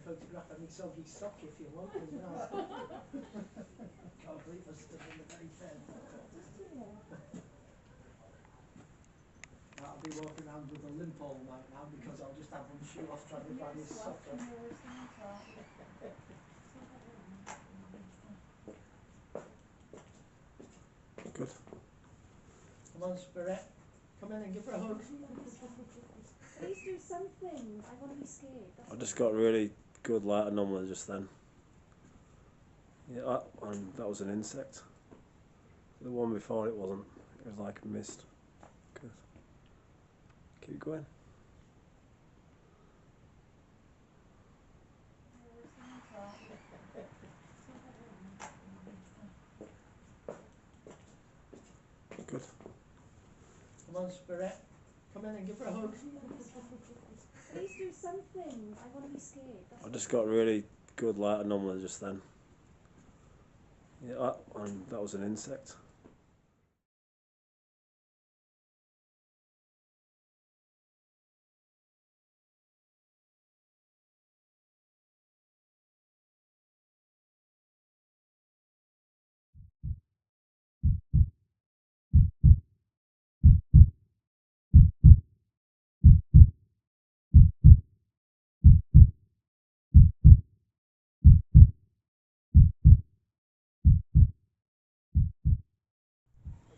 photograph of me soggy sock if you want as well. Can't believe I stood in the very fair. I'll be walking around with a limp all night now because I'll just have one shoe off trying to find his sock. Good. Come on, Spirit. Come in and give her a hug. Please do something. I want to be scared. I just got really good light anomaly just then. Yeah, that was an insect. The one before it wasn't. It was like a mist. Good. Keep going. Good. Come on, Spirit. Come in and give her a hug. Please do something. I want to be scared. I just got really good light anomaly just then. Yeah, that was an insect.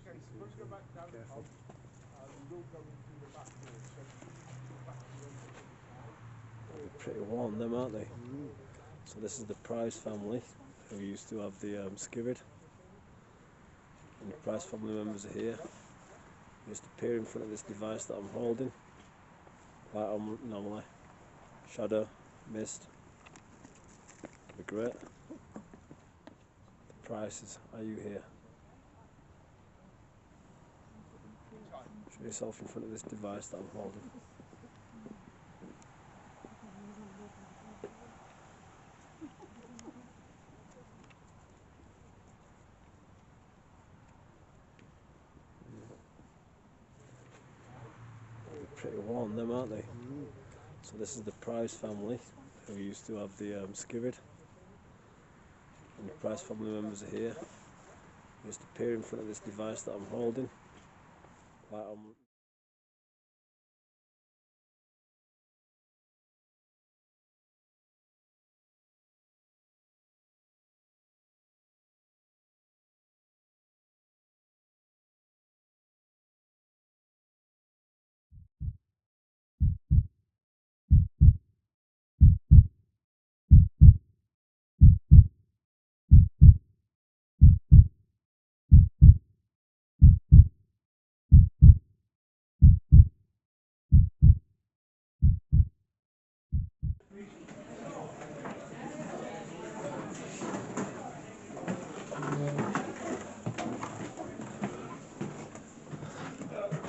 Okay, so let's go back down the hall. We'll go into the back door. So back to the They're pretty warm, them, aren't they? So this is the Price family who used to have the Skirrid. And the Price family members are here. You just appear in front of this device that I'm holding. Light anomaly, shadow, mist. Could be great. The Price is, are you here? Show yourself in front of this device that I'm holding. They're pretty warm, them, aren't they? So this is the Price family who used to have the Skirrid. And the Price family members are here. You just appear in front of this device that I'm holding. Light on.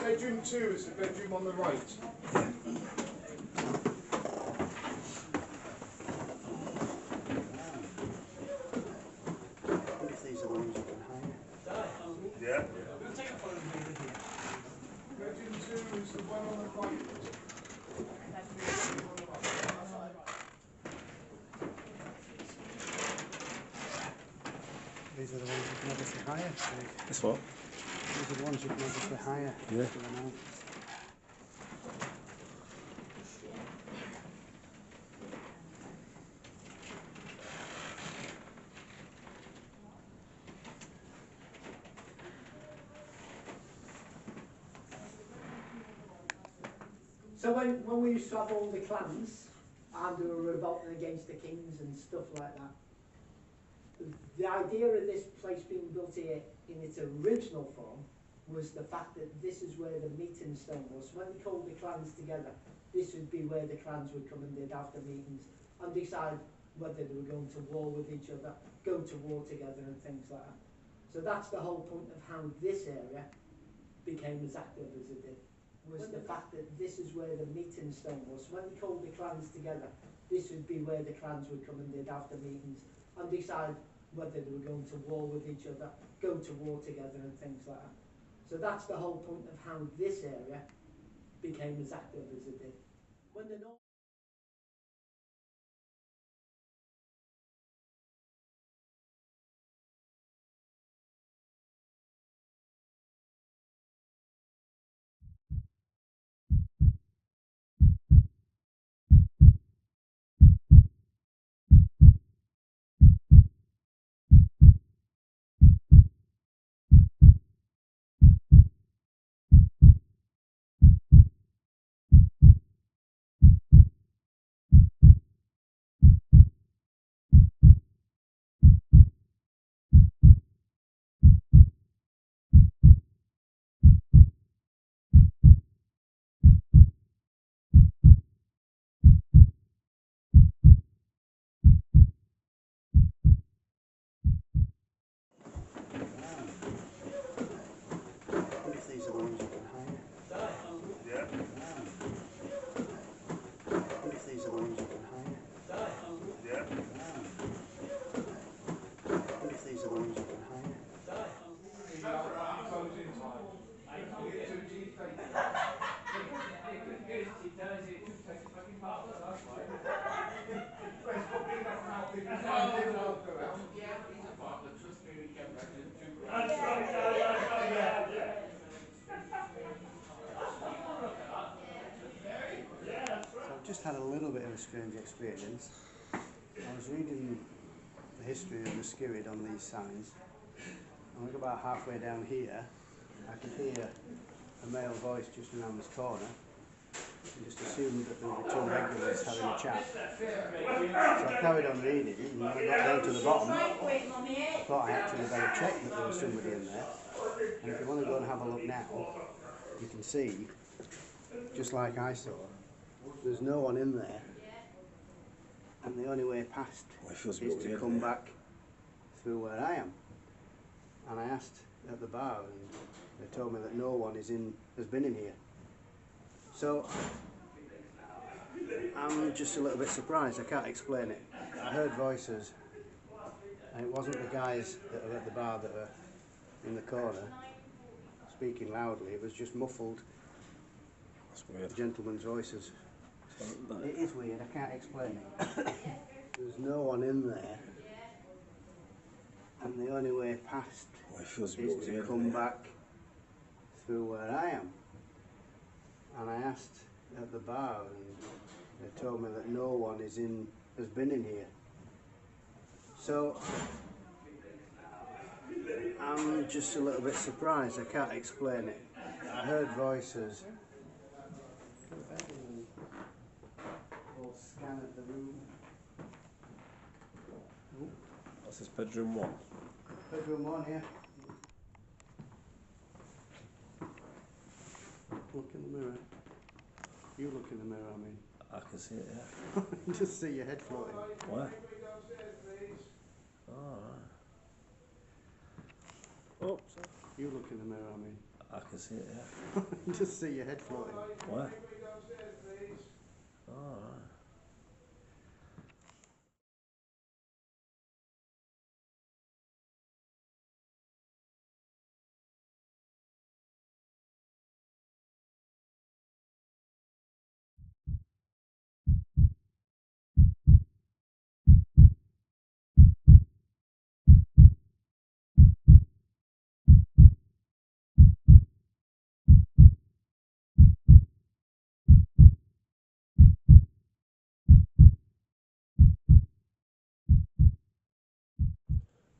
bedroom 2 is the bedroom on the right. These are the ones you can hire. Yeah. Bedroom 2 is the one on the right. These are the ones you can obviously hire. This what? These are the ones you can obviously hire. Yeah. So when we used to have all the clans and we were revolting against the kings and stuff like that, the idea of this place being built here in its original form was the fact that this is where the meeting stone was. When they called the clans together, this would be where the clans would come and they'd have the meetings and decide whether they were going to war with each other, go to war together and things like that. So that's the whole point of how this area became as active as it did, was the fact that this is where the meeting stone was. When they called the clans together, this would be where the clans would come and they'd have the meetings and decide whether they were going to war with each other, go to war together and things like that. So that's the whole point of how this area became as active as it did. When the So I've just had a little bit of a strange experience. I was reading the history of the Skirrid on these signs, and look about halfway down here, I could hear a male voice just around this corner, and just assumed that there were two regulars having a chat. So I carried on reading, and when I got down to the bottom, I thought I actually better check that there was somebody in there. And if you want to go and have a look now, you can see, just like I saw, there's no one in there, and the only way past is to come back through where I am. And I asked at the bar, and they told me that no one has been in here. So I'm just a little bit surprised. I can't explain it. I heard voices, and it wasn't the guys that are at the bar that are in the corner speaking loudly. It was just muffled. That's weird. Gentlemen's voices. It is weird. I can't explain it. There's no one in there, and the only way past is to come back through where I am. And I asked at the bar, and they told me that no one has been in here. So I'm just a little bit surprised. I can't explain it. I heard voices. We'll scan at the room. That's his bedroom 1. Bedroom 1 here. Look in the mirror. You look in the mirror, I mean. I can see it, yeah. You just see your head floating. Where? Oh, right. Oh, sorry. You look in the mirror, I mean. I can see it, yeah. You just see your head floating. Where? Oh, right.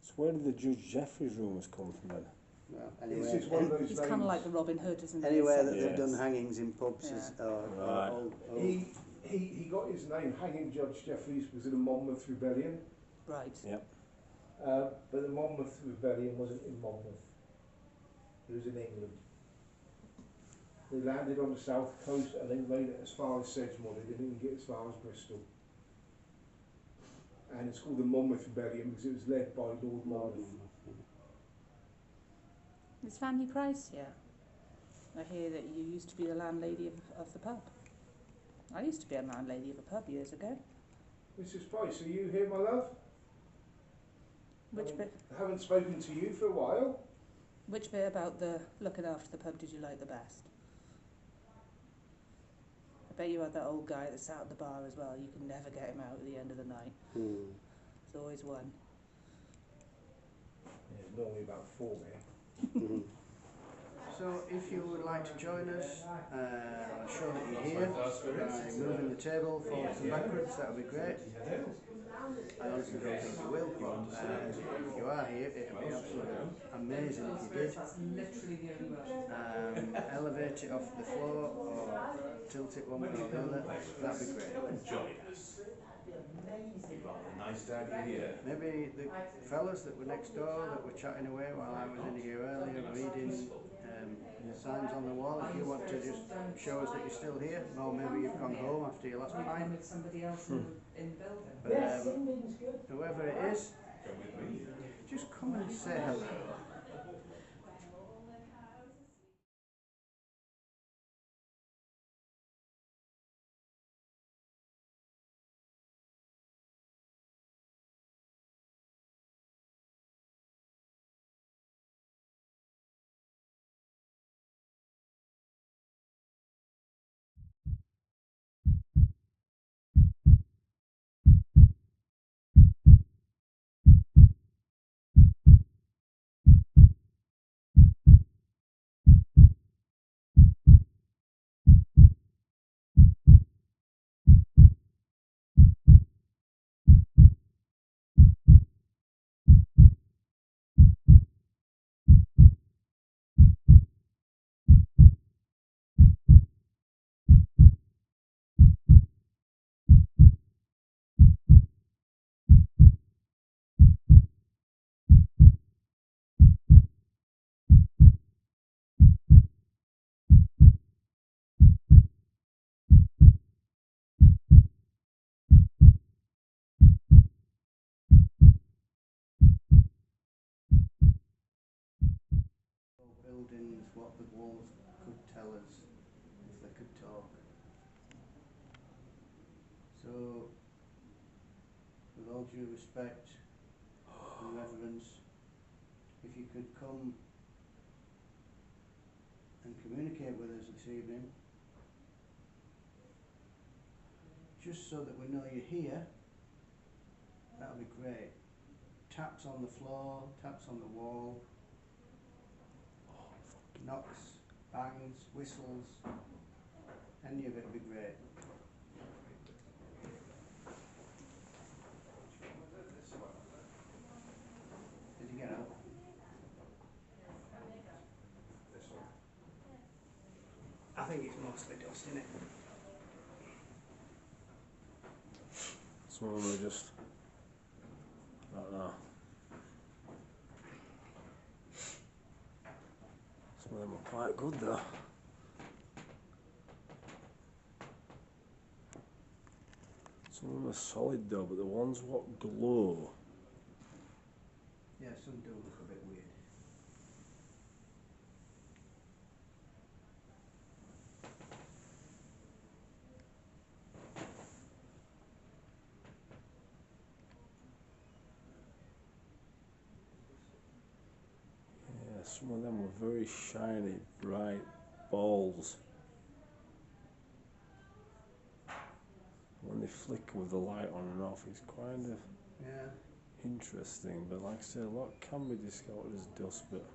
So where did the Judge Jeffreys rumours come from then? Well, It's anyway, just one of those He's kind of like the Robin Hood, isn't he? anywhere that Yes. they've done hangings in pubs is Right. He got his name, Hanging Judge Jeffreys, because of the Monmouth Rebellion. Right. Yep. But the Monmouth Rebellion wasn't in Monmouth. It was in England. They landed on the south coast and then made it as far as Sedgemoor. They didn't even get as far as Bristol. And it's called the Monmouth Rebellion because it was led by Lord Monmouth. Is Fanny Price here? I hear that you used to be the landlady of the pub. I used to be a landlady of a pub years ago. Mrs. Price, are you here, my love? Which bit? I haven't spoken to you for a while. Which bit about the looking after the pub did you like the best? I bet you had that old guy that sat at the bar as well. You can never get him out at the end of the night. There's always one. Yeah, normally about 4 here. So if you would like to join us, I'll show that you're here by moving the table forwards and backwards, that would be great. I honestly don't think you will, but if you are here, it would be absolutely amazing if you did. Elevate it off the floor or tilt it one way or the other, that'd be great. Maybe the fellas that were next door that were chatting away while I was in here earlier reading signs on the wall, if you want to just show us that you're still here, or maybe you've gone home after your last pint. With somebody else in the building. But whoever it is, just come and say hello. what the walls could tell us if they could talk. So, with all due respect and reverence, if you could come and communicate with us this evening, just so that we know you're here, that would be great. Taps on the floor, taps on the wall, knocks, bangs, whistles, any of it would be great. Did you get out? I think it's mostly dust, isn't it? Some of them are just, I don't know. Some of them are quite good though. Some of them are solid though, but the ones what glow. Yeah, some do look a bit weird. Yeah, some of them were very shiny, bright balls. When they flicker with the light on and off, it's kind of Yeah. interesting, but like I say, a lot can be discounted as dust, but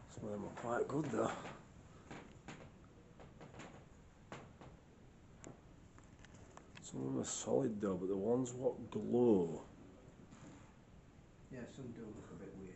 some of them are quite good though. Some of them are solid though, but the ones what glow. Yeah, some do look a bit weird.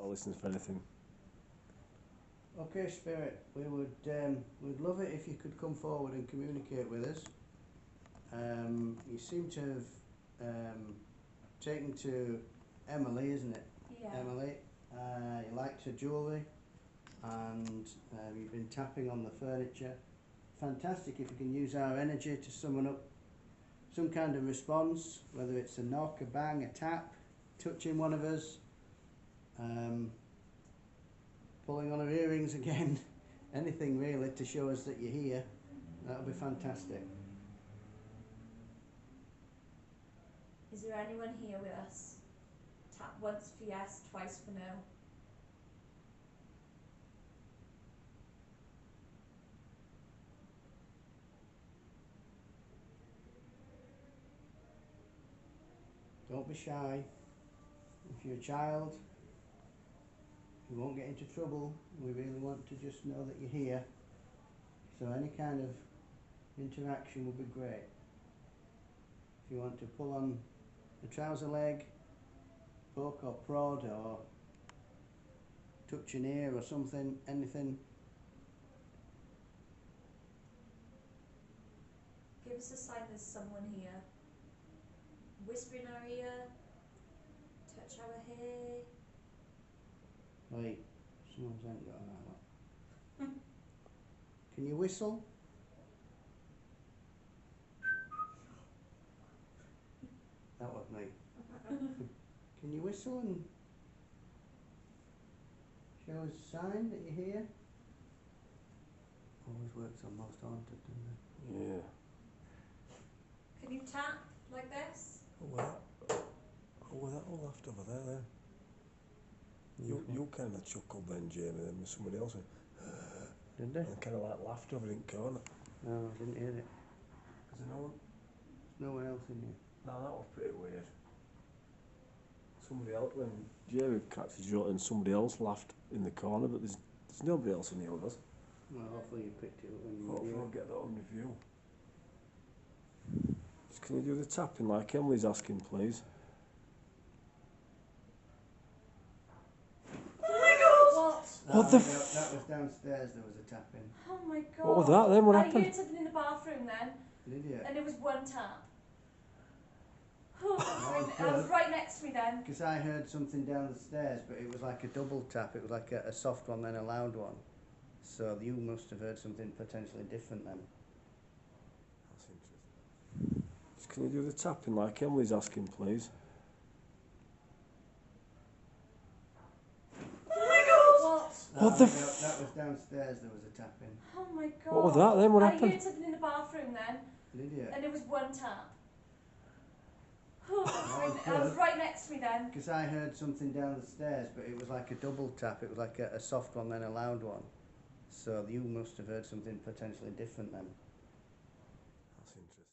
I'll listen for anything. Okay, Spirit, we'd love it if you could come forward and communicate with us. You seem to have taken to Emily, isn't it? Yeah. Emily, you liked her jewellery, and you've been tapping on the furniture. Fantastic if you can use our energy to summon up some kind of response, whether it's a knock, a bang, a tap, touching one of us. pulling on her earrings again, anything really to show us that you're here, that'll be fantastic. Is there anyone here with us? Tap once for yes, twice for no. Don't be shy. If you're a child, you won't get into trouble. We really want to just know that you're here. So any kind of interaction would be great. If you want to pull on the trouser leg, poke or prod or touch an ear or something, anything. Give us a sign there's someone here. Whisper in our ear. Touch our hair. Wait, someone's ain't got that one. Can you whistle? That was me. Can you whistle and show us a sign that you're here? Always works on most haunted, doesn't it? Yeah. Can you tap like this? Oh, that all laughed over there then. You kind of chuckled then, Jamie, and then with somebody else went, Did they? and kind of like laughed over in the corner. No, I didn't hear it. Because no one, There's no one else in here. no, that was pretty weird. Somebody else, when Jamie cracked his joke and somebody else laughed in the corner, but there's nobody else in here with us. Well, hopefully you picked it up when you Hopefully were I'll get that on review. Just can you do the tapping like Emily's asking, please? What? What the that was downstairs, there was a tapping. Oh my god. What was that then? What I happened? heard something in the bathroom then, Did you? and it was one tap. Oh, It was right next to me then. Because I heard something down the stairs, but it was like a double tap. It was like a soft one, then a loud one. So you must have heard something potentially different then. That's interesting. Just can you do the tapping like Emily's asking, please? What? What the that was downstairs, there was a tapping. Oh my god. What was that then? What I happened? heard something in the bathroom then, Did you? and it was one tap. Oh, It was right next to me then. Because I heard something down the stairs, but it was like a double tap. It was like a soft one, then a loud one. So you must have heard something potentially different then. That's interesting.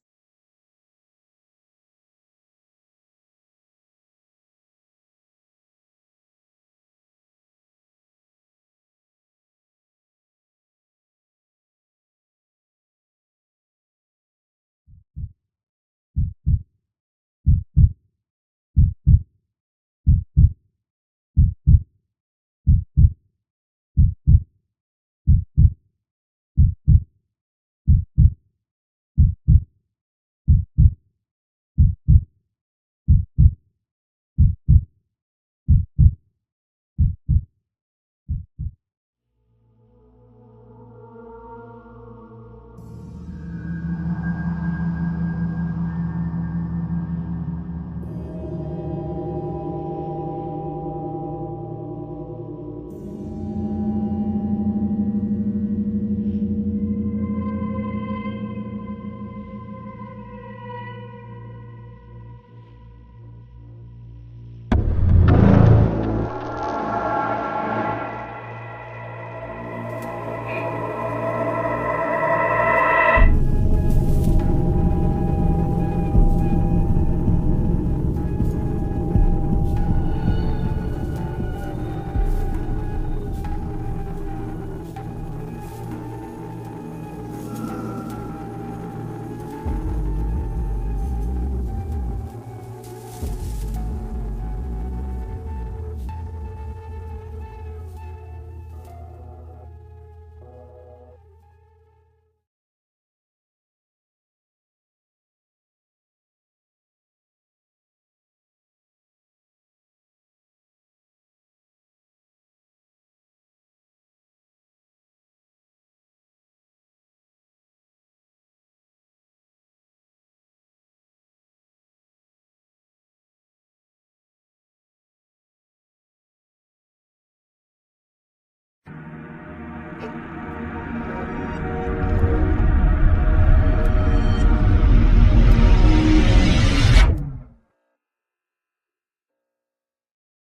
Thank you.